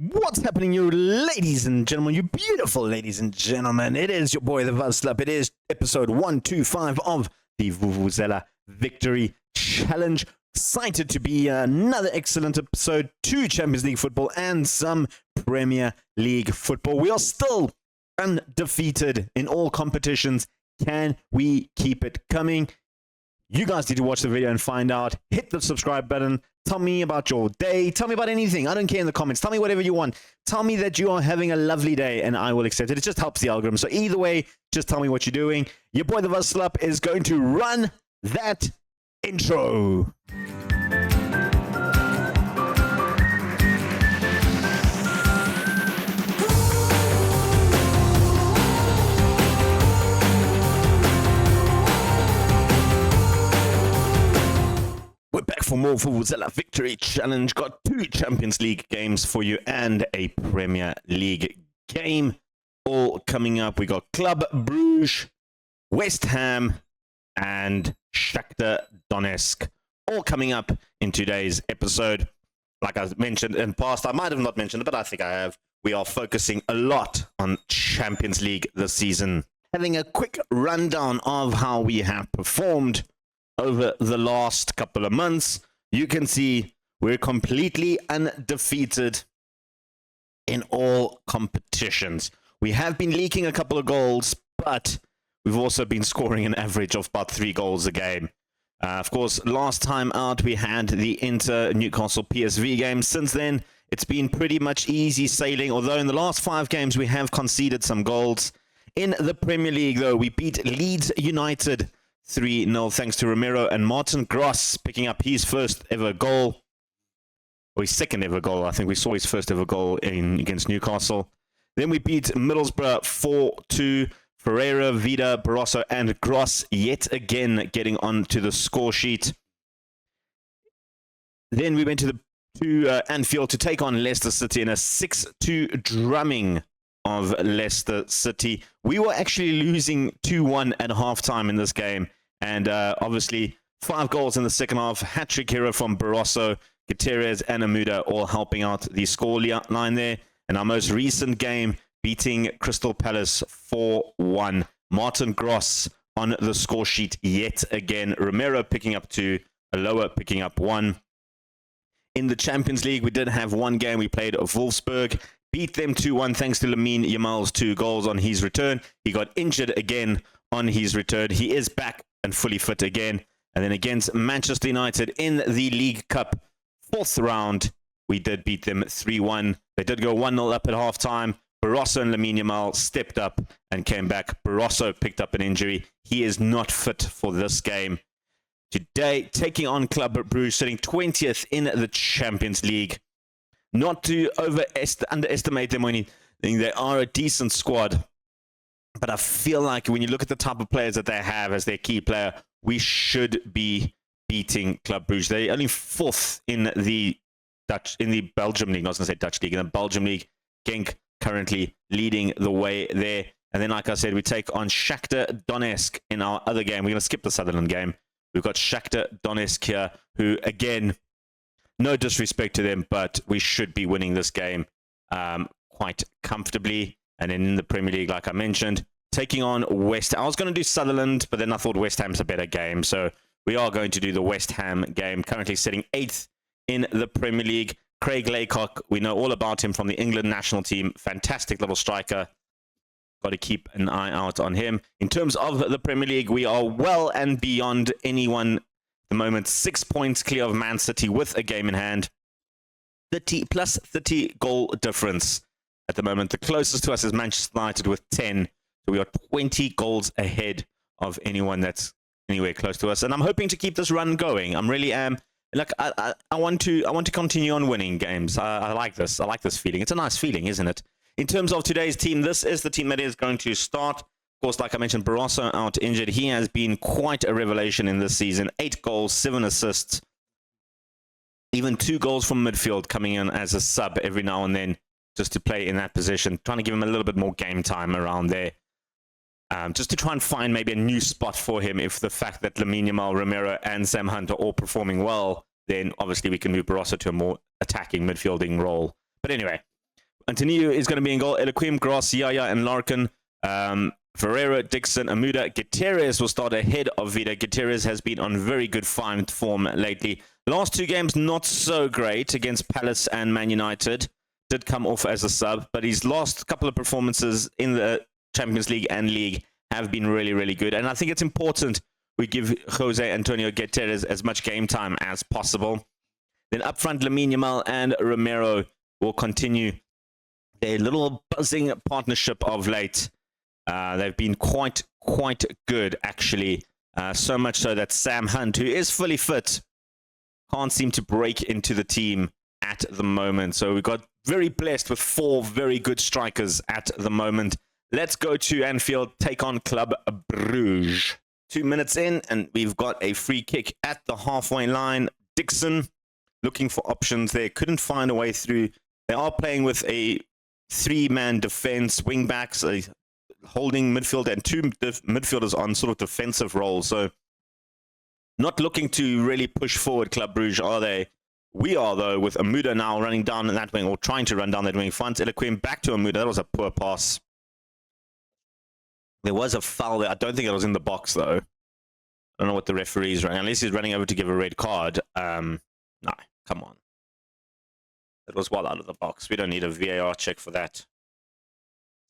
What's happening, you ladies and gentlemen, you beautiful ladies and gentlemen? It is your boy, the Vuvuzela. It is episode 125 of the Vuvuzela Victory Challenge. Excited to be another excellent episode. 2 Champions League football and some Premier League football. We are still undefeated in all competitions. Can we keep it coming? You guys need to watch the video and find out. Hit the subscribe button. Tell me about your day. Tell me about anything. I don't care in the comments. Tell me whatever you want. Tell me that you are having a lovely day and I will accept it. It just helps the algorithm. So either way, just tell me what you're doing. Your boy, the Vuvuzela, is going to run that intro. We're back for more Vuvuzela Victory Challenge. Got 2 Champions League games for you and a Premier League game. All coming up. We got Club Bruges, West Ham, and Shakhtar Donetsk. All coming up in today's episode. Like I mentioned in past, I might have not mentioned it, but I think I have. We are focusing a lot on Champions League this season. Having a quick rundown of how we have performed over the last couple of months. You can see we're completely undefeated in all competitions. We have been leaking a couple of goals, but we've also been scoring an average of about 3 goals a game. Of course, last time out we had the Inter-Newcastle PSV game. Since then, it's been pretty much easy sailing, although in the last 5 games we have conceded some goals. In the Premier League, though, we beat Leeds United 3-0 thanks to Romero and Martin Gross picking up his first ever goal, or his second ever goal. I think we saw his first ever goal against Newcastle. Then we beat Middlesbrough 4-2. Ferreira, Vida, Barroso and Gross yet again getting onto the score sheet. Then we went to Anfield to take on Leicester City in a 6-2 drumming of Leicester City. We were actually losing 2-1 at halftime in this game. And obviously, 5 goals in the second half. Hat-trick hero from Barroso, Gutierrez, and Amuda all helping out the score line there. And our most recent game, beating Crystal Palace 4-1. Martin Gross on the score sheet yet again. Romero picking up 2, Aloha picking up 1. In the Champions League, we did have one game. We played Wolfsburg. Beat them 2-1 thanks to Lamine Yamal's 2 goals on his return. He got injured again on his return. He is back and fully fit again. And then against Manchester United in the League Cup 4th round, we did beat them 3-1. They did go 1-0 up at halftime. Barroso and Lamine Yamal stepped up and came back. Barroso picked up an injury. He is not fit for this game. Today, taking on Club Bruges, sitting 20th in the Champions League. Not to underestimate them or anything. They are a decent squad. But I feel like when you look at the type of players that they have as their key player, we should be beating Club Bruges. They're only 4th in the Belgium League. I was going to say Dutch League. In the Belgium League, Genk currently leading the way there. And then, like I said, we take on Shakhtar Donetsk in our other game. We're going to skip the Sutherland game. We've got Shakhtar Donetsk here, who, again, no disrespect to them, but we should be winning this game quite comfortably. And then in the Premier League, like I mentioned, taking on West Ham. I was going to do Sutherland, but then I thought West Ham's a better game. So we are going to do the West Ham game, currently sitting 8th in the Premier League. Craig Laycock, we know all about him from the England national team. Fantastic little striker. Got to keep an eye out on him. In terms of the Premier League, we are well and beyond anyone at the moment. 6 points clear of Man City with a game in hand. 30 goal difference at the moment. The closest to us is Manchester United with 10. So we are 20 goals ahead of anyone that's anywhere close to us. And I'm hoping to keep this run going. I'm really like I want to continue on winning games. I like this. I like this feeling. It's a nice feeling, isn't it? In terms of today's team, this is the team that is going to start. Of course, like I mentioned, Barroso out injured. He has been quite a revelation in this season. 8 goals, 7 assists. Even 2 goals from midfield coming in as a sub every now and then just to play in that position. Trying to give him a little bit more game time around there. Just to try and find maybe a new spot for him if the fact that Lamine Yamal, Romero, and Sam Hunt are all performing well, then obviously we can move Barroso to a more attacking midfielding role. But anyway, Antonio is going to be in goal. Eliquim, Grass, Yaya, and Larkin. Ferreira, Dixon, Amuda, Gutierrez will start ahead of Vida. Gutierrez has been on very good form lately. Last 2 games, not so great against Palace and Man United. Did come off as a sub, but his last couple of performances in the Champions League and League have been really, really good. And I think it's important we give Jose Antonio Gutierrez as much game time as possible. Then up front, Lamine Yamal and Romero will continue their little buzzing partnership of late. They've been quite good, actually. So much so that Sam Hunt, who is fully fit, can't seem to break into the team at the moment. So we got very blessed with 4 very good strikers at the moment. Let's go to Anfield, take on Club Bruges. 2 minutes in, and we've got a free kick at the halfway line. Dixon looking for options there. Couldn't find a way through. They are playing with a 3-man defense, wing backs, holding midfield, and 2 midfielders on sort of defensive roles. So not looking to really push forward, Club Brugge, are they? We are, though, with Amuda now running down that wing, or trying to run down that wing. Finds Eliquim back to Amuda. That was a poor pass. There was a foul there. I don't think it was in the box, though. I don't know what the referee's running, unless he's running over to give a red card. No, come on. It was well out of the box. We don't need a VAR check for that.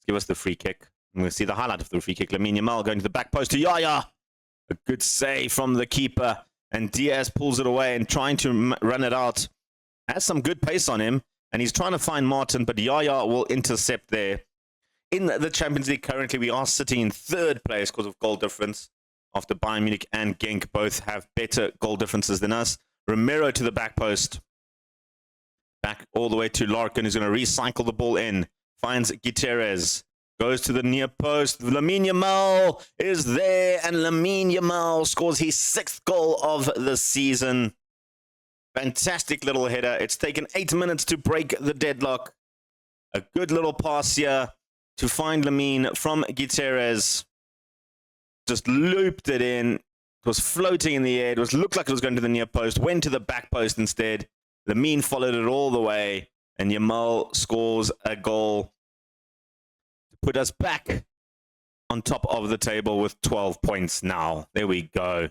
Give us the free kick. And we'll see the highlight of the free kick. Lamine Yamal going to the back post to Yaya. A good save from the keeper. And Diaz pulls it away and trying to run it out. Has some good pace on him. And he's trying to find Martin, but Yaya will intercept there. In the Champions League currently, we are sitting in 3rd place because of goal difference. After Bayern Munich and Genk both have better goal differences than us. Romero to the back post. Back all the way to Larkin, who's going to recycle the ball in. Finds Gutierrez. Goes to the near post. Lamine Yamal is there. And Lamine Yamal scores his 6th goal of the season. Fantastic little header. It's taken 8 minutes to break the deadlock. A good little pass here to find Lamine from Gutierrez. Just looped it in. It was floating in the air. It looked like it was going to the near post. Went to the back post instead. Lamine followed it all the way. And Yamal scores a goal to put us back on top of the table with 12 points now. There we go.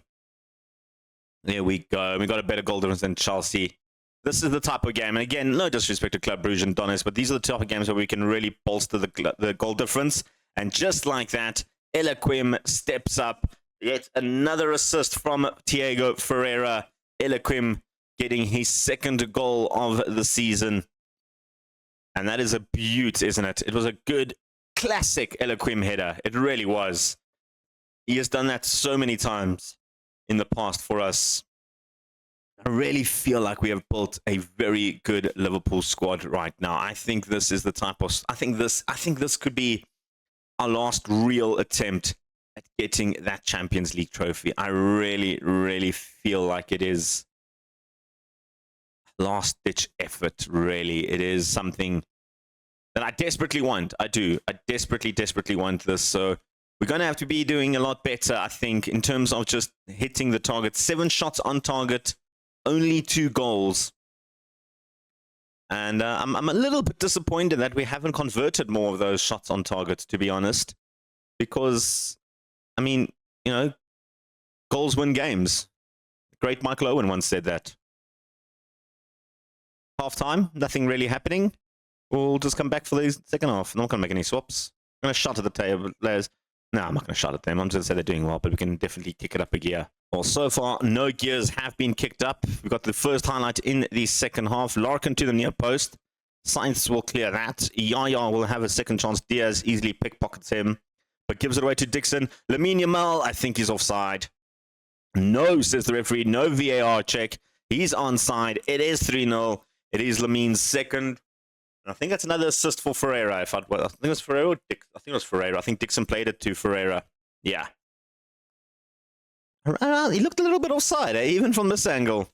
There we go. We got a better goal difference than Chelsea. This is the type of game, and again, no disrespect to Club Brugge and Donetsk, but these are the type of games where we can really bolster the goal difference. And just like that, Eliquim steps up. Yet another assist from Thiago Ferreira. Eliquim getting his 2nd goal of the season. And that is a beaut, isn't it? It was a good, classic Eliquim header. It really was. He has done that so many times in the past for us. I really feel like we have built a very good Liverpool squad right now. I think this is the type of... I think this could be our last real attempt at getting that Champions League trophy. I really, really feel like it is last-ditch effort, really. It is something that I desperately want. I do. I desperately, desperately want this. So we're going to have to be doing a lot better, I think, in terms of just hitting the target. 7 shots on target. Only 2 goals. And I'm a little bit disappointed that we haven't converted more of those shots on target, to be honest. Because, I mean, you know, goals win games. Great Michael Owen once said that. Half-time, nothing really happening. We'll just come back for the second half. I'm not going to make any swaps. I'm going to shot at the table players. No, I'm not going to shot at them. I'm just going to say they're doing well, but we can definitely kick it up a gear. Well, so far, no gears have been kicked up. We've got the first highlight in the second half. Larkin to the near post. Sainz will clear that. Yaya will have a second chance. Diaz easily pickpockets him, but gives it away to Dixon. Lamine Yamal, I think he's offside. No, says the referee. No VAR check. He's onside. It is 3-0. It is Lamine's 2nd. I think that's another assist for Ferreira. I think it was Ferreira. I think it was Ferreira. I think Dixon played it to Ferreira. Yeah. He looked a little bit offside, even from this angle.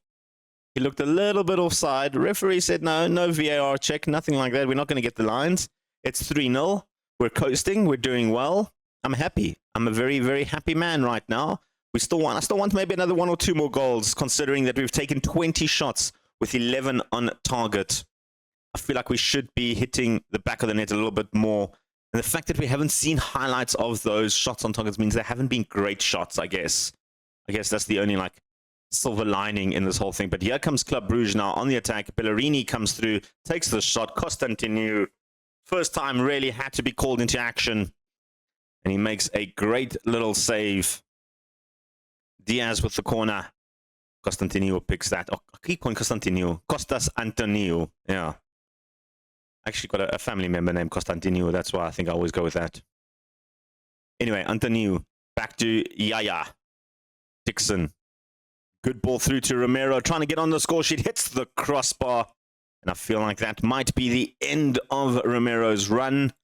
He looked a little bit offside. The referee said no VAR check, nothing like that. We're not going to get the lines. It's 3-0. We're coasting. We're doing well. I'm happy. I'm a very, very happy man right now. I still want maybe another 1 or 2 more goals, considering that we've taken 20 shots with 11 on target. I feel like we should be hitting the back of the net a little bit more. And the fact that we haven't seen highlights of those shots on targets means they haven't been great shots, I guess. I guess that's the only like silver lining in this whole thing. But here comes Club Brugge now on the attack. Bellerini comes through, takes the shot. Costantinu, first time really had to be called into action. And he makes a great little save. Diaz with the corner. Costantinu picks that. Oh, I keep calling Costantinu. Costas Antoniou. Yeah. Actually got a family member named Costantinu. That's why I think I always go with that. Anyway, Antoniou. Back to Yaya. Dixon. Good ball through to Romero. Trying to get on the score sheet. Hits the crossbar. And I feel like that might be the end of Romero's run.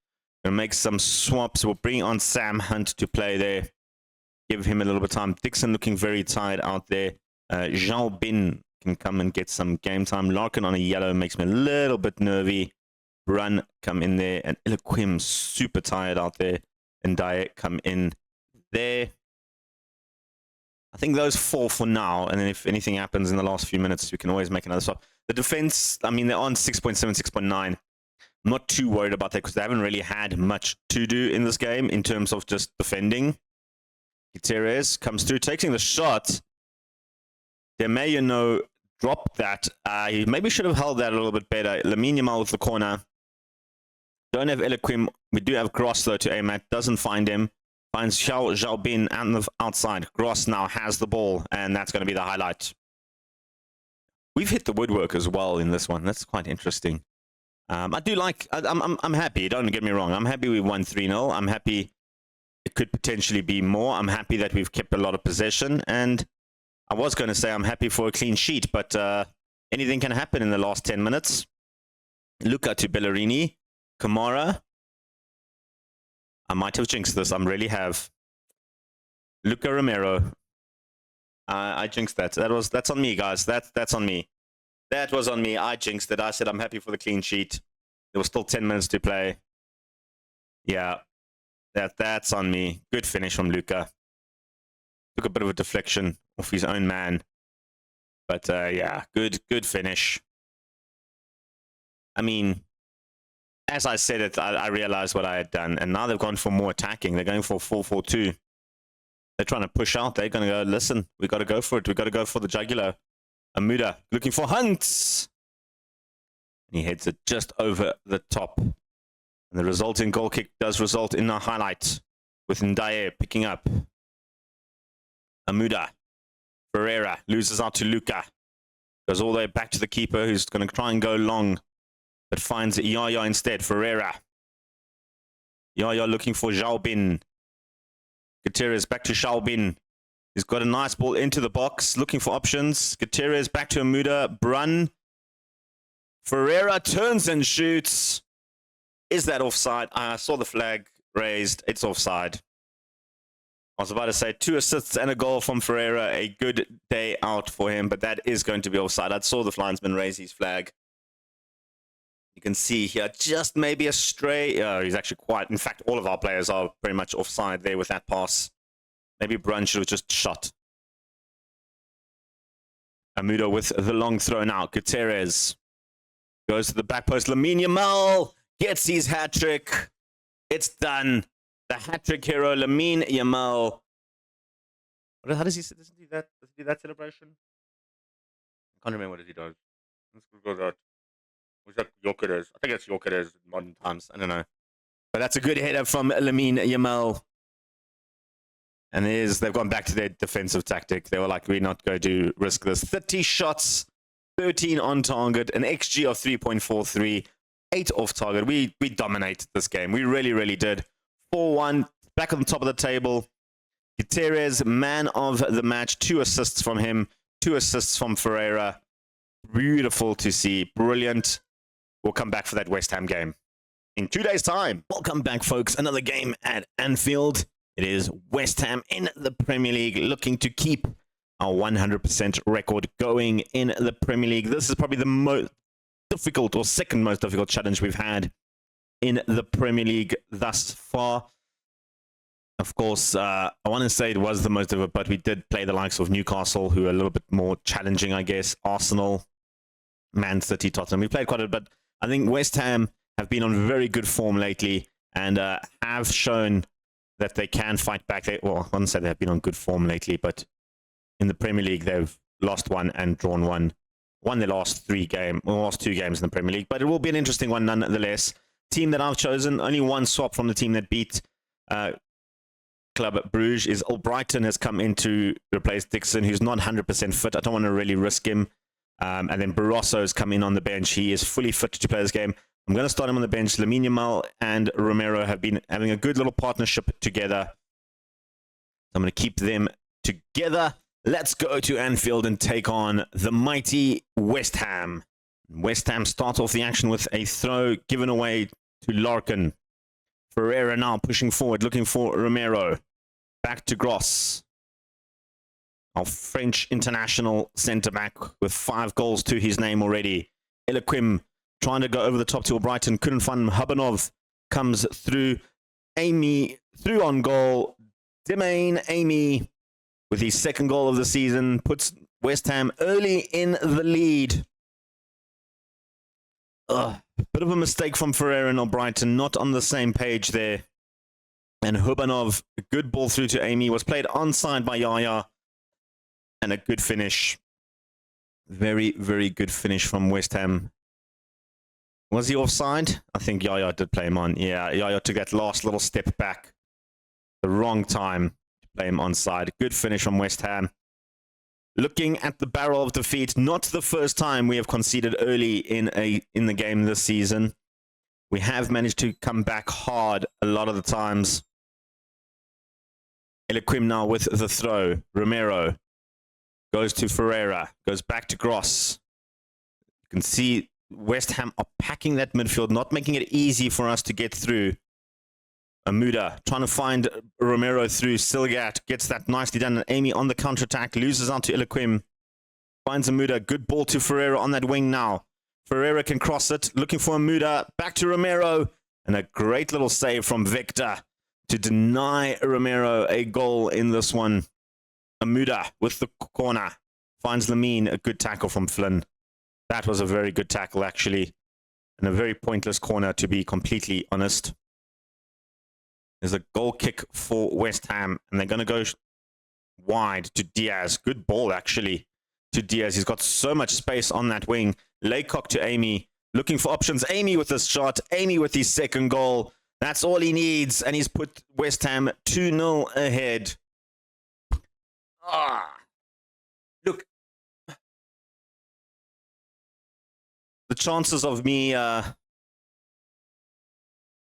Gonna make some swaps. We'll bring on Sam Hunt to play there. Give him a little bit of time. Dixon looking very tired out there. Zhao Bin can come and get some game time. Larkin on a yellow makes me a little bit nervy. Run come in there. And Iloquim super tired out there. And Diet come in there. I think those 4 for now. And then if anything happens in the last few minutes, we can always make another swap. The defense, I mean, they're on 6.7, 6.9. I'm not too worried about that because they haven't really had much to do in this game in terms of just defending. Gutierrez comes through, taking the shot. Demayano dropped that. He maybe should have held that a little bit better. Lamine Yamal with the corner. Don't have Eloquim. We do have Gross, though, to aim at. Doesn't find him. Finds Zhao Bin on the outside. Gross now has the ball, and that's going to be the highlight. We've hit the woodwork as well in this one. That's quite interesting. I do like... I'm happy. Don't get me wrong. I'm happy we won 3-0. I'm happy it could potentially be more. I'm happy that we've kept a lot of possession. And I was going to say I'm happy for a clean sheet, but anything can happen in the last 10 minutes. Luca to Bellerini. Kamara. I might have jinxed this. I really have. Luca Romero. I jinxed that. That's on me, guys. That's on me. That was on me. I jinxed it. I said I'm happy for the clean sheet. There was still 10 minutes to play. Yeah. That's on me. Good finish from Luca. Took a bit of a deflection off his own man. But yeah, good finish. I mean, as I said it, I realized what I had done. And now they've gone for more attacking. They're going for 4-4-2. They're trying to push out. They're going to go, listen, we got to go for it. We got to go for the jugular. Amuda looking for Hunt. And he heads it just over the top. And the resulting goal kick does result in a highlight with Ndaye picking up. Amuda. Ferreira loses out to Luca. Goes all the way back to the keeper who's going to try and go long. But finds Yaya instead. Ferreira. Yaya looking for Zhao Bin. Gutierrez back to Zhao Bin. He's got a nice ball into the box. Looking for options. Gutierrez back to Amuda. Brun. Ferreira turns and shoots. Is that offside? I saw the flag raised. It's offside. I was about to say 2 assists and a goal from Ferreira. A good day out for him, but that is going to be offside. I saw the linesman raise his flag. You can see here just maybe a stray. He's actually quite... In fact, all of our players are pretty much offside there with that pass. Maybe Brun should have just shot. Amuda with the long throw now. Gutierrez goes to the back post. Lamine Yamal gets his hat-trick. It's done. The hat-trick hero, Lamine Yamal. How does he do that? Does he do that celebration? I can't remember what he does. Let's go that. Was that Jokeres? I think it's Jokeres in modern times. I don't know. But that's a good header from Lamine Yamal. And they've gone back to their defensive tactic. They were like, we're not going to risk this. 30 shots, 13 on target, an XG of 3.43, 8 off target. We dominated this game. We really, really did. 4-1, back on the top of the table. Gutierrez, man of the match. 2 assists from him, 2 assists from Ferreira. Beautiful to see. Brilliant. We'll come back for that West Ham game in 2 days' time. Welcome back, folks. Another game at Anfield. It is West Ham in the Premier League, looking to keep our 100% record going in the Premier League. This is probably the most difficult or second most difficult challenge we've had in the Premier League thus far. Of course, I want to say it was the most difficult, but we did play the likes of Newcastle, who are a little bit more challenging, I guess. Arsenal, Man City, Tottenham. We played quite a bit. I think West Ham have been on very good form lately and have shown that they can fight back. Well, I wouldn't say they've been on good form lately, but in the Premier League, they've lost one and drawn one. Won their last two games in the Premier League, but it will be an interesting one nonetheless. Team that I've chosen, only one swap from the team that beat Club Bruges is Albrighton has come in to replace Dixon, who's not 100% fit. I don't want to really risk him. And then Barroso has come in on the bench. He is fully fit to play this game. I'm going to start him on the bench. Lamine Yamal and Romero have been having a good little partnership together. I'm going to keep them together. Let's go to Anfield and take on the mighty West Ham. West Ham start off the action with a throw given away to Larkin. Ferreira now pushing forward, looking for Romero. Back to Gross. Our French international centre-back with 5 goals to his name already. Ilequim trying to go over the top to Albrighton. Couldn't find him. Hubanov comes through. Amy through on goal. Demain Amy with his second goal of the season puts West Ham early in the lead. Bit of a mistake from Ferreira and Albrighton. Not on the same page there. And Hubanov, a good ball through to Amy. Was played onside by Yaya. And a good finish. Very, very good finish from West Ham. Was he offside? I think Yaya did play him on. Yeah, Yaya took that last little step back. The wrong time to play him onside. Good finish from West Ham. Looking at the barrel of defeat, not the first time we have conceded early in the game this season. We have managed to come back hard a lot of the times. Ilequim now with the throw. Romero goes to Ferreira, goes back to Gross. You can see West Ham are packing that midfield, not making it easy for us to get through. Amuda trying to find Romero through. Silgat gets that nicely done. And Amy on the counter-attack, loses out to Ilequim. Finds Amuda, good ball to Ferreira on that wing now. Ferreira can cross it, looking for Amuda, back to Romero. And a great little save from Victor to deny Romero a goal in this one. Amuda with the corner. Finds Lamine, a good tackle from Flynn. That was a very good tackle, actually. And a very pointless corner, to be completely honest. There's a goal kick for West Ham. And they're going to go wide to Diaz. Good ball, actually, to Diaz. He's got so much space on that wing. Laycock to Amy. Looking for options. Amy with this shot. Amy with his second goal. That's all he needs. And he's put West Ham 2-0 ahead. Look, the chances of me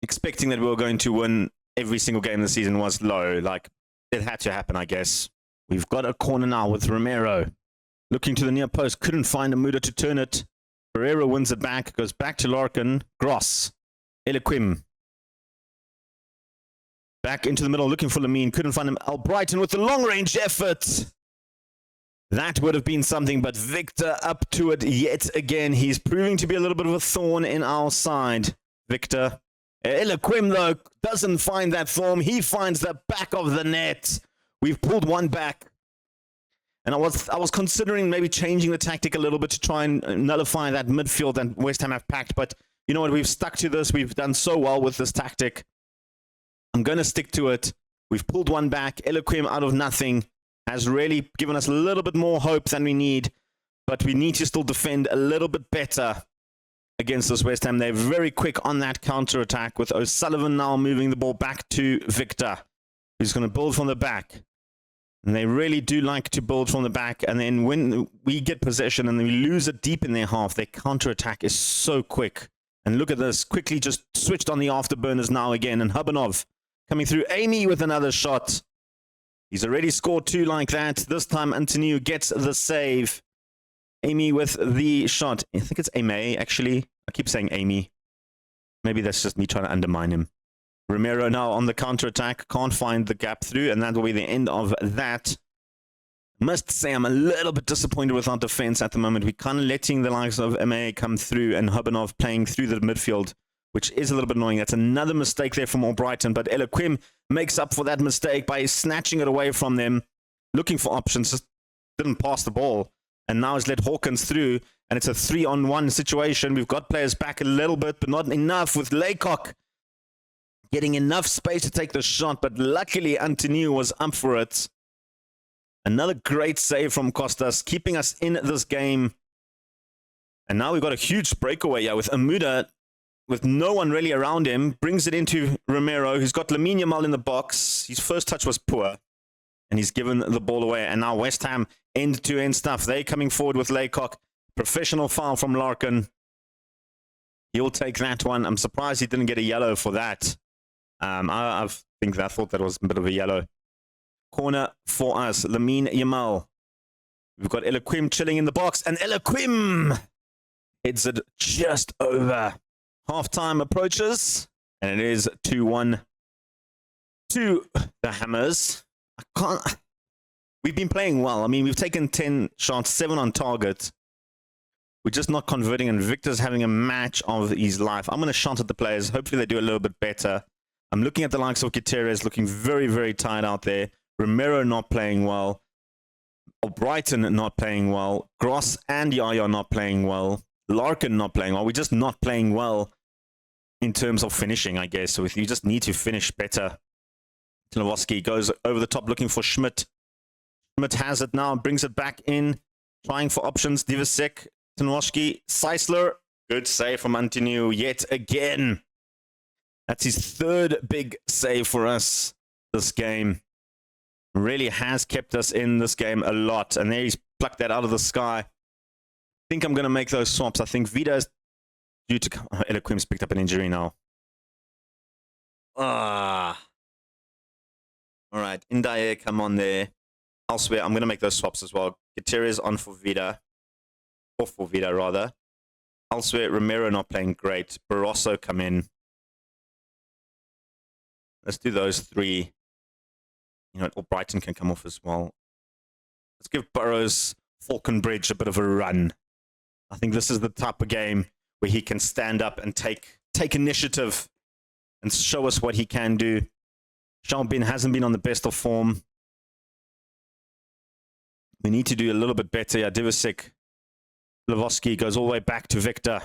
expecting that we were going to win every single game this season was low. Like, it had to happen, I guess. We've got a corner now with Romero. Looking to the near post. Couldn't find Amuda to turn it. Ferreira wins it back. Goes back to Larkin. Gross. Ilequim. Back into the middle, looking for Lamine. Couldn't find him. Albrighton with the long-range effort. That would have been something, but Victor up to it yet again. He's proving to be a little bit of a thorn in our side. Victor. Ilequim, though, doesn't find that thorn. He finds the back of the net. We've pulled one back. And I was considering maybe changing the tactic a little bit to try and nullify that midfield that West Ham have packed. But you know what? We've stuck to this. We've done so well with this tactic. I'm going to stick to it. We've pulled one back. Ilequim out of nothing has really given us a little bit more hope than we need. But we need to still defend a little bit better against this West Ham. They're very quick on that counter-attack with O'Sullivan now moving the ball back to Victor, who's going to build from the back. And they really do like to build from the back. And then when we get possession and we lose it deep in their half, their counter-attack is so quick. And look at this. Quickly just switched on the afterburners now again. And Hubanov coming through. Amy with another shot. He's already scored 2 like that. This time Antoniu gets the save. Amy with the shot. I think it's Amy, actually. I keep saying Amy. Maybe that's just me trying to undermine him. Romero now on the counter-attack. Can't find the gap through, and that will be the end of that. Must say I'm a little bit disappointed with our defense at the moment. We're kind of letting the likes of MA come through and Hubanov playing through the midfield, which is a little bit annoying. That's another mistake there from Albrighton, but Ilequim makes up for that mistake by snatching it away from them, looking for options, just didn't pass the ball. and now he's let Hawkins through, and it's a 3-on-1 situation. We've got players back a little bit, but not enough, with Laycock getting enough space to take the shot, but luckily Antoniu was up for it. Another great save from Costas, keeping us in this game. And now we've got a huge breakaway here with Amuda, with no one really around him. Brings it into Romero, who's got Lamine Yamal in the box. His first touch was poor, and he's given the ball away. And now West Ham end-to-end stuff. They're coming forward with Laycock. Professional foul from Larkin. He'll take that one. I'm surprised he didn't get a yellow for that. I thought that was a bit of a yellow. Corner for us. Lamine Yamal. We've got Eloquim chilling in the box, and Eloquim heads it just over. Half-time approaches, and it is 2-1 to the Hammers. We've been playing well. I mean, we've taken 10 shots, 7 on target. We're just not converting, and Victor's having a match of his life. I'm going to shout at the players. Hopefully they do a little bit better. I'm looking at the likes of Gutierrez, looking very, very tired out there. Romero not playing well. Brighton not playing well. Gross and Yaya not playing well. Larkin not playing well. We're just not playing well in terms of finishing, I guess. So you just need to finish better. Tilowski goes over the top looking for Schmidt. Schmidt has it now, brings it back in. Trying for options. Divasek, Tilowski, Seisler. Good save from Antoniu yet again. That's his third big save for us this game. Really has kept us in this game a lot. And there he's plucked that out of the sky. I think I'm going to make those swaps. I think Vida's due to... Eloquim's picked up an injury now. All right. Indaye, come on there. Elsewhere, I'm going to make those swaps as well. Gutierrez on for Vida. Or for Vida, rather. Elsewhere, Romero not playing great. Barroso come in. Let's do those three. You know, or Brighton can come off as well. Let's give Burrows Falconbridge a bit of a run. I think this is the type of game where he can stand up and take initiative and show us what he can do. Jean-Bin hasn't been on the best of form. We need to do a little bit better. Yeah, Divasek. Lewowski goes all the way back to Victor.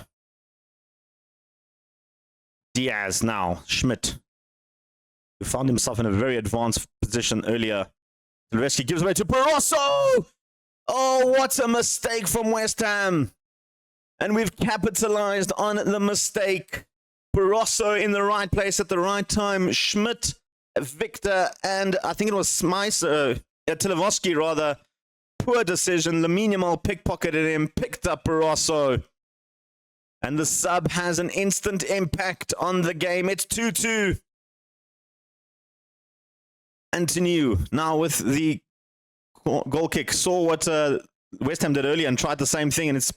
Diaz now. Schmidt, who found himself in a very advanced position earlier. Lewowski gives away to Barroso. Oh, what a mistake from West Ham. And we've capitalized on the mistake. Barroso in the right place at the right time. Schmidt, Victor, and I think it was Tilowski rather. Poor decision. Lamine Yamal pickpocketed him, picked up Barroso. And the sub has an instant impact on the game. It's 2-2. Antoniu now with the goal kick. Saw what West Ham did earlier and tried the same thing, and it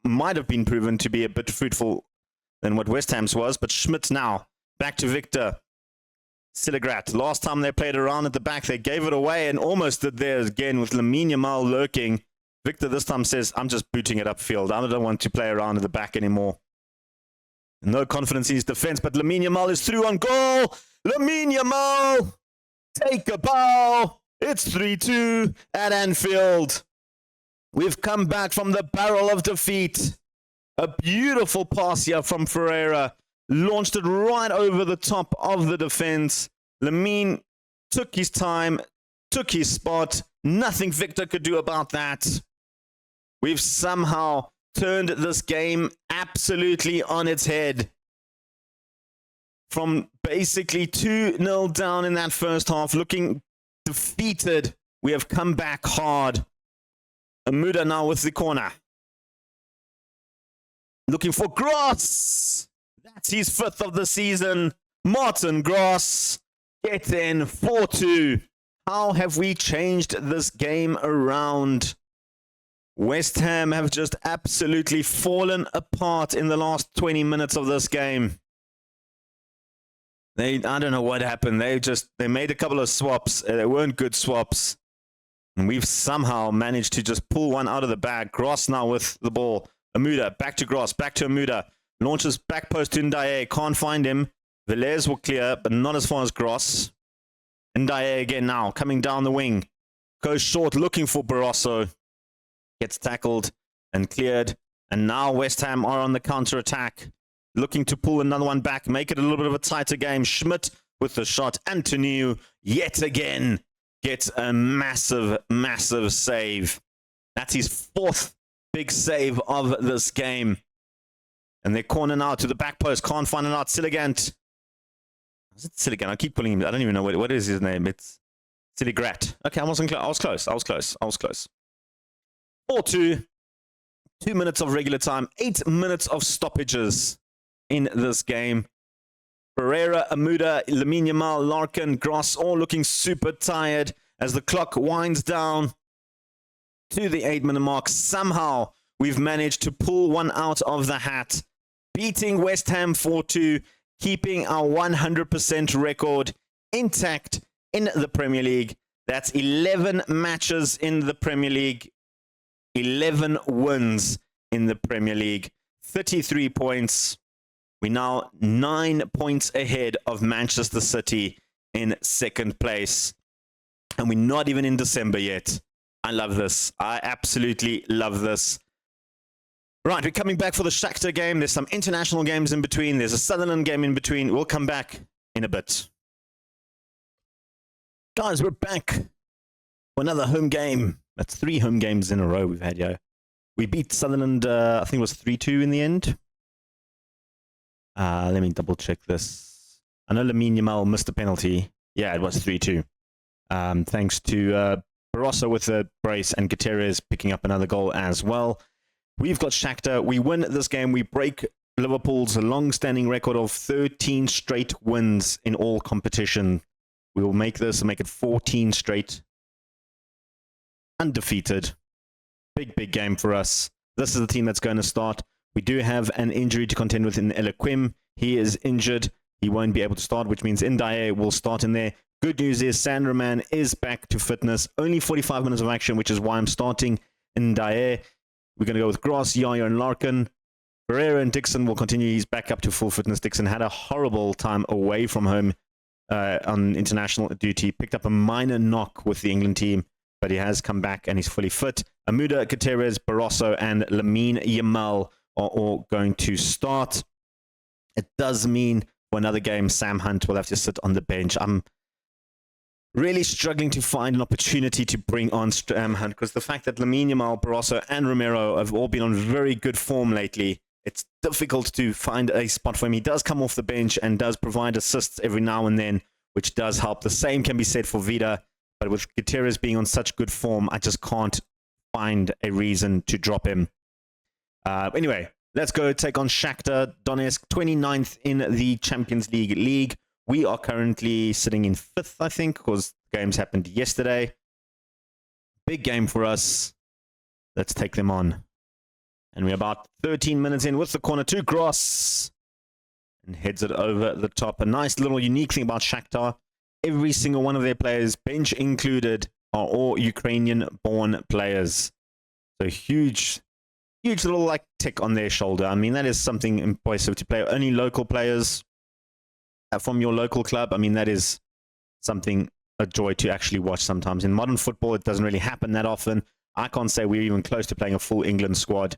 might have been proven to be a bit fruitful than what West Ham's was. But Schmidt now back to Victor. Silegrat. Last time they played around at the back, they gave it away and almost did theirs again with Lamine Yamal lurking. Victor this time says, I'm just booting it upfield. I don't want to play around at the back anymore. No confidence in his defense, but Lamine Yamal is through on goal. Lamine Yamal, take a bow. It's 3-2 at Anfield. We've come back from the barrel of defeat. A beautiful pass here from Ferreira. Launched it right over the top of the defense. Lamine took his time, took his spot. Nothing Victor could do about that. We've somehow turned this game absolutely on its head. From basically 2-0 down in that first half, looking defeated, we have come back hard. Amuda now with the corner. Looking for Gross. That's his 5th of the season. Martin Gross gets in 4-2. How have we changed this game around? West Ham have just absolutely fallen apart in the last 20 minutes of this game. I don't know what happened. They made a couple of swaps. They weren't good swaps. And we've somehow managed to just pull one out of the bag. Gross now with the ball. Amuda, back to Gross, back to Amuda. Launches back post to Ndaye. Can't find him. Velez will clear, but not as far as Gross. Ndaye again now, coming down the wing. Goes short, looking for Barroso. Gets tackled and cleared. And now West Ham are on the counter-attack, looking to pull another one back, make it a little bit of a tighter game. Schmidt with the shot. Antoniu, yet again, gets a massive, massive save. That's his fourth big save of this game. And they're corner now to the back post. Can't find it out. Silligant. Is it Silligant? I keep calling him. I don't even know what is his name. It's Silligrat. Okay, I wasn't close. I was close. 4-2. 2 minutes of regular time. 8 minutes of stoppages in this game. Pereira, Amuda, Lamine Yamal, Larkin, Gross, all looking super tired as the clock winds down to the 8-minute mark. Somehow, we've managed to pull one out of the hat, beating West Ham 4-2, keeping our 100% record intact in the Premier League. That's 11 matches in the Premier League, 11 wins in the Premier League, 33 points. We're now 9 points ahead of Manchester City in second place. And we're not even in December yet. I love this. I absolutely love this. Right, we're coming back for the Shakhtar game. There's some international games in between. There's a Sutherland game in between. We'll come back in a bit. Guys, we're back for another home game. That's 3 home games in a row we've had, yo. We beat Sutherland, I think it was 3-2 in the end. Let me double check this. I know Lamine Yamal missed a penalty. Yeah, it was 3-2. Thanks to Barroso with the brace and Gutierrez picking up another goal as well. We've got Shakhtar. We win this game. We break Liverpool's long-standing record of 13 straight wins in all competition. We will make this and make it 14 straight. Undefeated. Big game for us. This is the team that's going to start. We do have an injury to contend with in Elequim. He is injured. He won't be able to start, which means Ndaye will start in there. Good news is Sandraman is back to fitness. Only 45 minutes of action, which is why I'm starting Ndaye. We're going to go with Gross, Yaya, and Larkin. Pereira and Dixon will continue. He's back up to full fitness. Dixon had a horrible time away from home on international duty. Picked up a minor knock with the England team, but he has come back and he's fully fit. Amuda, Gutierrez, Barroso, and Lamine Yamal are all going to start. It does mean for another game, Sam Hunt will have to sit on the bench. I'm really struggling to find an opportunity to bring on Sam Hunt because the fact that Lamine Yamal, Barroso, and Romero have all been on very good form lately, it's difficult to find a spot for him. He does come off the bench and does provide assists every now and then, which does help. The same can be said for Vida, but with Gutierrez being on such good form, I just can't find a reason to drop him. Anyway, let's go take on Shakhtar Donetsk, 29th in the Champions League. We are currently sitting in 5th, I think, because the games happened yesterday. Big game for us. Let's take them on. And we're about 13 minutes in with the corner to Gross. And heads it over the top. A nice little unique thing about Shakhtar. Every single one of their players, bench included, are all Ukrainian-born players. So huge little like tick on their shoulder. I mean, that is something impressive to play. Only local players from your local club. I mean, that is something, a joy to actually watch sometimes. In modern football, it doesn't really happen that often. I can't say we're even close to playing a full England squad.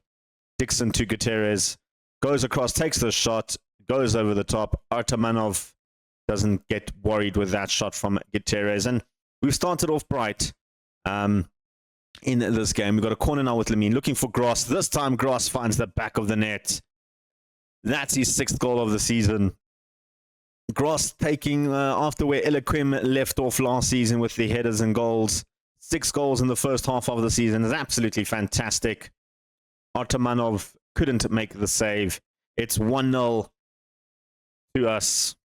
Dixon to Gutierrez. Goes across, takes the shot, goes over the top. Artamanov doesn't get worried with that shot from Gutierrez. And we've started off bright in this game. We've got a corner now with Lamine. Looking for Gross. This time Gross finds the back of the net. That's his 6th goal of the season. Gross taking after where Elequim left off last season with the headers and goals. 6 goals in the first half of the season is absolutely fantastic. Artamanov couldn't make the save. It's 1-0 to us.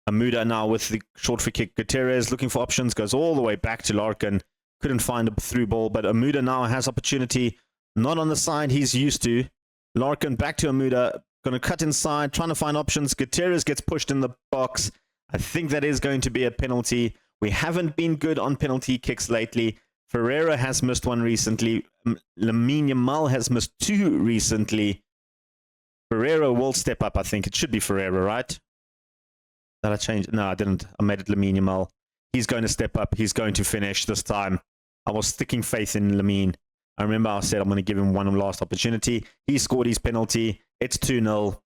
Amuda now with the short free kick. Gutierrez looking for options, goes all the way back to Larkin. Couldn't find a through ball, but Amuda now has opportunity. Not on the side he's used to. Larkin back to Amuda. Going to cut inside, trying to find options. Gutierrez gets pushed in the box. I think that is going to be a penalty. We haven't been good on penalty kicks lately. Ferreira has missed one recently. Lamine Yamal has missed 2 recently. Ferreira will step up, I think. It should be Ferreira, right? Did I change? No, I didn't. I made it Lamine Yamal. He's going to step up. He's going to finish this time. I was sticking faith in Lamine. I remember I said I'm going to give him one last opportunity. He scored his penalty. It's 2-0.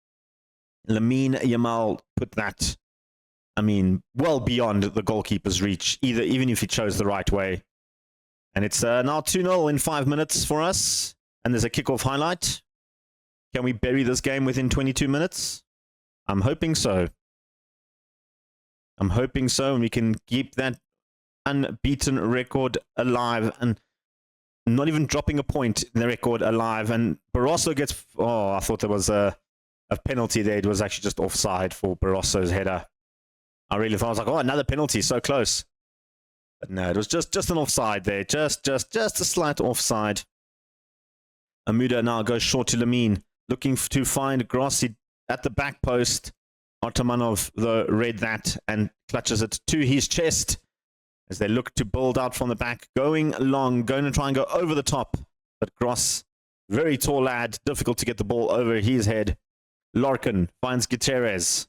Lamine Yamal put that, I mean, well beyond the goalkeeper's reach, even if he chose the right way. And it's now 2-0 in 5 minutes for us. And there's a kickoff highlight. Can we bury this game within 22 minutes? I'm hoping so. I'm hoping so, and we can keep that unbeaten record alive and not even dropping a point in the record alive. And Barroso gets... Oh, I thought there was a penalty there. It was actually just offside for Barroso's header. I really thought, I was like, oh, another penalty, so close. But no, it was just an offside there. Just a slight offside. Amuda now goes short to Lamine, looking to find Grossi at the back post. Artamanov, though, read that and clutches it to his chest as they look to build out from the back, going long, going to try and go over the top. But Gross, very tall lad, difficult to get the ball over his head. Larkin finds Gutierrez,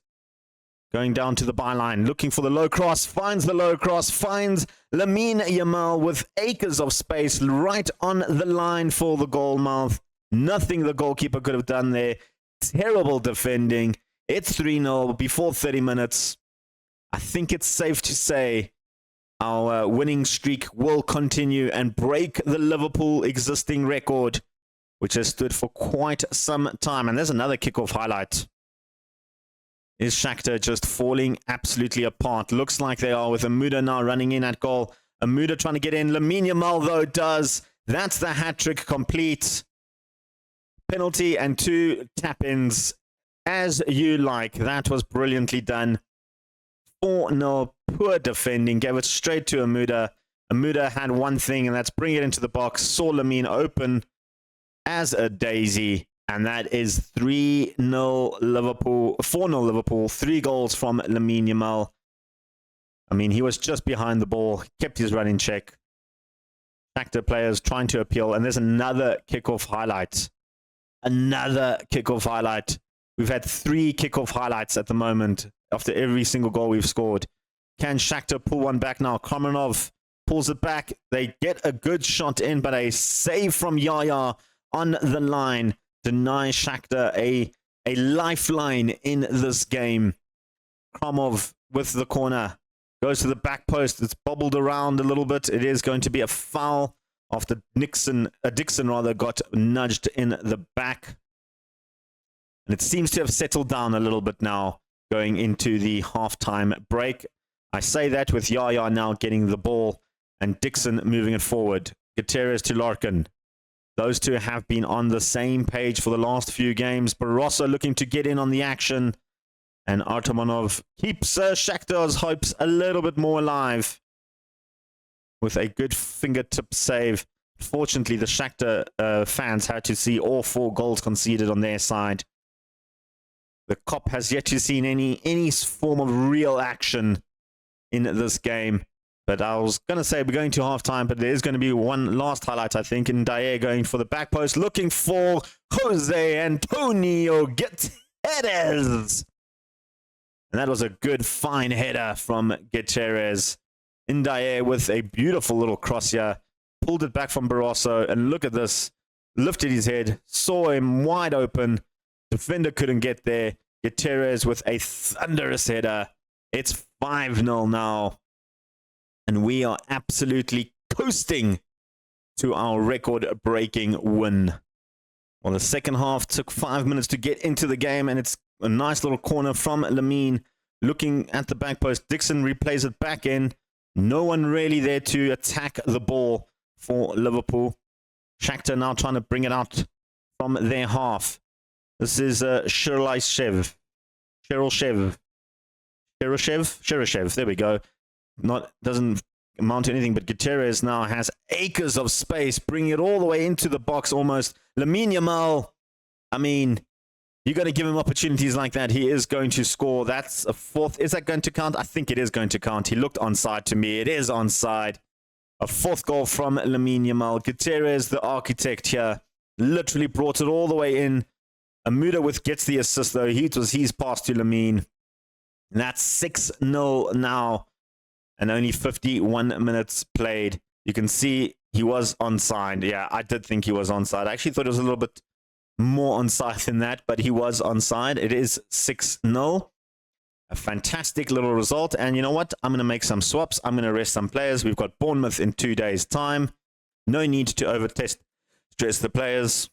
going down to the byline, looking for the low cross, finds the low cross, finds Lamine Yamal with acres of space right on the line for the goal mouth. Nothing the goalkeeper could have done there. Terrible defending. It's 3-0 before 30 minutes. I think it's safe to say our winning streak will continue and break the Liverpool existing record, which has stood for quite some time. And there's another kickoff highlight. Is Shakhtar just falling absolutely apart? Looks like they are, with Amuda now running in at goal. Amuda trying to get in. Lamine Yamal, though, does. That's the hat-trick complete. Penalty and 2 tap-ins. As you like. That was brilliantly done. 4-0. Poor defending. Gave it straight to Amuda. Amuda had one thing, and that's bring it into the box. Saw Lamine open as a daisy. And that is 3-0 Liverpool. 4-0 Liverpool. 3 goals from Lamine Yamal. I mean, he was just behind the ball. Kept his run in check. Shakhtar players trying to appeal. And there's another kickoff highlight. Another kickoff highlight. We've had 3 kickoff highlights at the moment after every single goal we've scored. Can Shakhtar pull one back now? Komarov pulls it back. They get a good shot in, but a save from Yaya on the line denies Shakhtar a lifeline in this game. Kromov with the corner. Goes to the back post. It's bobbled around a little bit. It is going to be a foul after Dixon got nudged in the back. And it seems to have settled down a little bit now going into the halftime break. I say that with Yaya now getting the ball and Dixon moving it forward. Gutierrez to Larkin. Those two have been on the same page for the last few games. Barroso looking to get in on the action. And Artamanov keeps Shakhtar's hopes a little bit more alive with a good fingertip save. Fortunately, the Shakhtar fans had to see all 4 goals conceded on their side. The Kop has yet to see any form of real action in this game. But I was going to say we're going to halftime, but there is going to be one last highlight, I think. And Dyer going for the back post, looking for Jose Antonio Gutierrez. And that was a good, fine header from Gutierrez. Ndaye with a beautiful little cross here. Pulled it back from Barroso. And look at this. Lifted his head. Saw him wide open. Defender couldn't get there. Gutierrez with a thunderous header. It's 5-0 now. And we are absolutely coasting to our record-breaking win. Well, the second half took 5 minutes to get into the game. And it's a nice little corner from Lamine. Looking at the back post. Dixon replays it back in. No one really there to attack the ball for Liverpool. Shakhtar now trying to bring it out from their half. This is Cheryshev. There we go. Doesn't amount to anything, but Gutierrez now has acres of space, bringing it all the way into the box almost. Lamine Yamal, I mean, you're going to give him opportunities like that. He is going to score. That's a 4th. Is that going to count? I think it is going to count. He looked onside to me. It is onside. A 4th goal from Lamine Yamal. Gutierrez, the architect here, literally brought it all the way in. Amuda gets the assist, though. It was his pass to Lamine. And that's 6-0 now. And only 51 minutes played. You can see He was onside. Yeah, I did think he was onside. I actually thought it was a little bit more onside than that, but he was onside. It is 6-0. A fantastic little result. And you know what? I'm going to make some swaps. I'm going to rest some players. We've got Bournemouth in 2 days' time. No need to stress the players.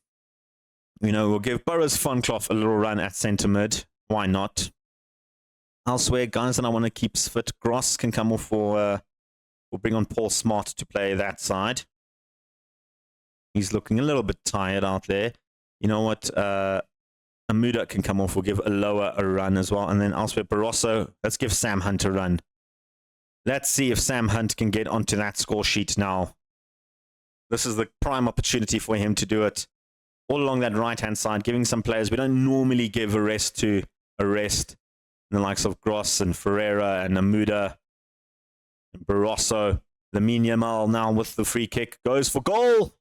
You know, we'll give Boris Fonclough a little run at centre mid. Why not? Elsewhere, guys that I want to keep fit. Gross can come off for... we'll bring on Paul Smart to play that side. He's looking a little bit tired out there. You know what? Amuda can come off. We'll give Aloha a run as well. And then elsewhere, Barroso. Let's give Sam Hunt a run. Let's see if Sam Hunt can get onto that score sheet now. This is the prime opportunity for him to do it. All along that right-hand side, giving some players we don't normally give a rest to a rest. The likes of Gross and Ferreira and Amuda and Barroso. Lamine Yamal now with the free kick. Goes for goal.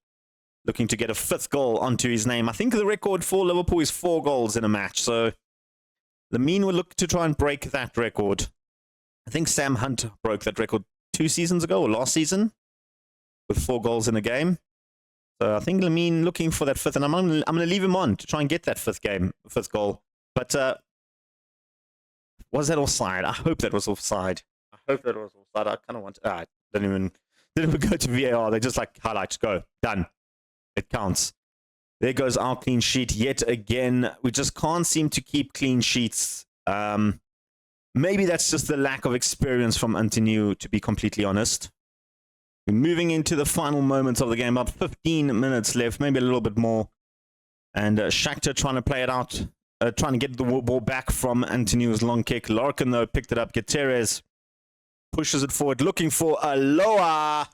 Looking to get a 5th goal onto his name. I think the record for Liverpool is 4 goals in a match. So Lamine will look to try and break that record. I think Sam Hunt broke that record 2 seasons ago or last season with 4 goals in a game. So I think Lamine looking for that 5th, and I'm going to leave him on to try and get that 5th goal. But was that offside? I hope that was offside. I hope that was offside. I kind of want to... didn't even go to VAR. They just like highlights. Go. Done. It counts. There goes our clean sheet yet again. We just can't seem to keep clean sheets. Maybe that's just the lack of experience from Antoniu, to be completely honest. We're moving into the final moments of the game. About 15 minutes left, maybe a little bit more. And Shakhtar trying to play it out, trying to get the ball back from Antoniu's long kick. Larkin, though, picked it up. Gutierrez pushes it forward, looking for Aloha.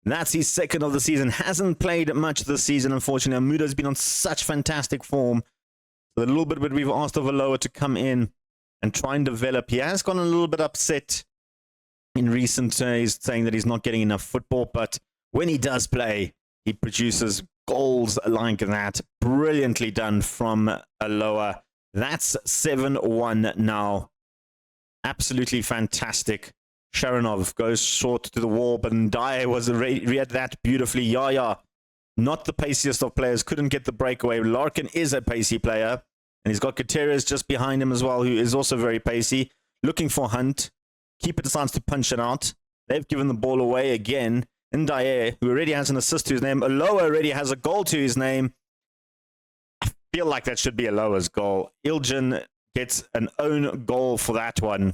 That's his 2nd of the season. Hasn't played much this season, unfortunately. Amuda's been on such fantastic form. So a little bit we've asked of Aloha to come in and try and develop. He has gone a little bit upset in recent days, saying that he's not getting enough football. But when he does play, he produces goals like that. Brilliantly done from Aloha. That's 7-1 now. Absolutely fantastic. Sharonov goes short to the wall, but Ndiaye was read that beautifully. Yaya, not the paciest of players, couldn't get the breakaway. Larkin is a pacey player, and he's got Gutierrez just behind him as well, who is also very pacey. Looking for Hunt. Keeper decides to punch it out. They've given the ball away again. Ndiaye, who already has an assist to his name. Aloha already has a goal to his name. I feel like that should be Aloha's goal. Iljan gets an own goal for that one.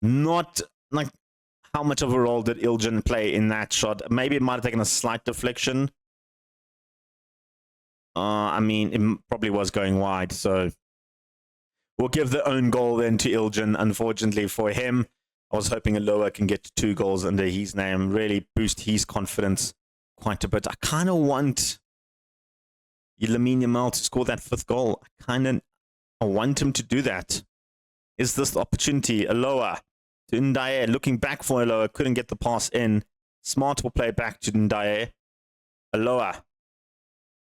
Not... like, how much of a role did Iljan play in that shot? Maybe it might have taken a slight deflection. I mean, it probably was going wide, so we'll give the own goal then to Iljan, unfortunately for him. I was hoping Aloha can get 2 goals under his name, really boost his confidence quite a bit. I kind of want Lamine Yamal to score that 5th goal. I want him to do that. Is this the opportunity? Aloha. To Ndiaye, looking back for Aloha, couldn't get the pass in. Smart will play back to Ndiaye. Aloha.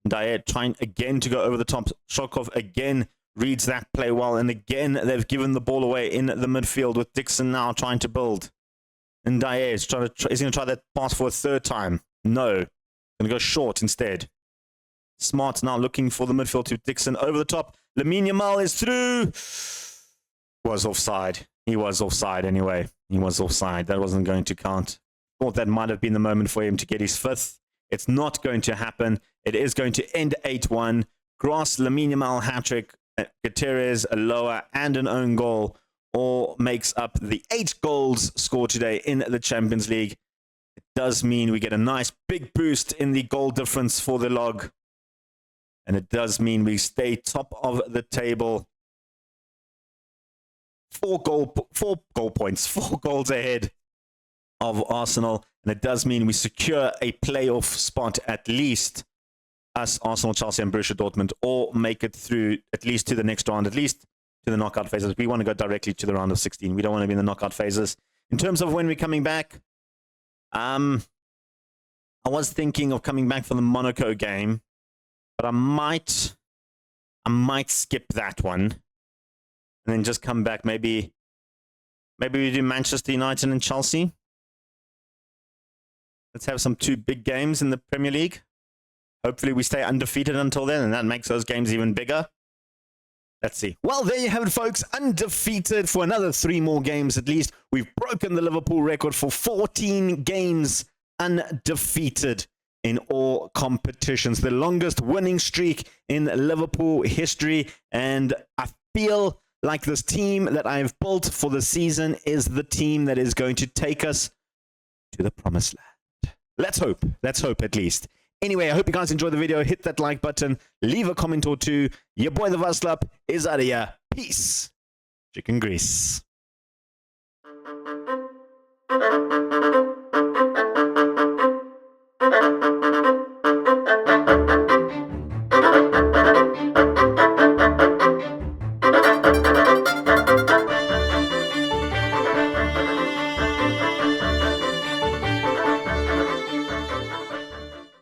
Ndiaye trying again to go over the top. Shokov again reads that play well, and again they've given the ball away in the midfield with Dixon now trying to build. Ndiaye is going to try that pass for a 3rd time. No. Going to go short instead. Smart now looking for the midfield to Dixon over the top. Lamine Yamal is through. Was offside. He was offside anyway. He was offside. That wasn't going to count. Thought that might have been the moment for him to get his 5th. It's not going to happen. It is going to end 8-1. Gross, Lamine Yamal hat-trick, Gutierrez, Aloha, and an own goal all makes up the 8 goals scored today in the Champions League. It does mean we get a nice big boost in the goal difference for the log. And it does mean we stay top of the table. 4 goals ahead of Arsenal, and it does mean we secure a playoff spot, at least us, Arsenal, Chelsea, and Borussia Dortmund, or make it through at least to the next round, at least to the knockout phases. We want to go directly to the round of 16. We don't want to be in the knockout phases. In terms of when we're coming back, I was thinking of coming back for the Monaco game, but I might skip that one. And then just come back. Maybe we do Manchester United and Chelsea. Let's have some 2 big games in the Premier League. Hopefully we stay undefeated until then, and that makes those games even bigger. Let's see. Well, there you have it, folks. Undefeated for another 3 more games at least. We've broken the Liverpool record for 14 games undefeated in all competitions. The longest winning streak in Liverpool history. And I feel like this team that I've built for the season is the team that is going to take us to the promised land. Let's hope. Let's hope at least. Anyway, I hope you guys enjoyed the video. Hit that like button. Leave a comment or two. Your boy, the Vaslap, is out of here. Peace. Chicken grease.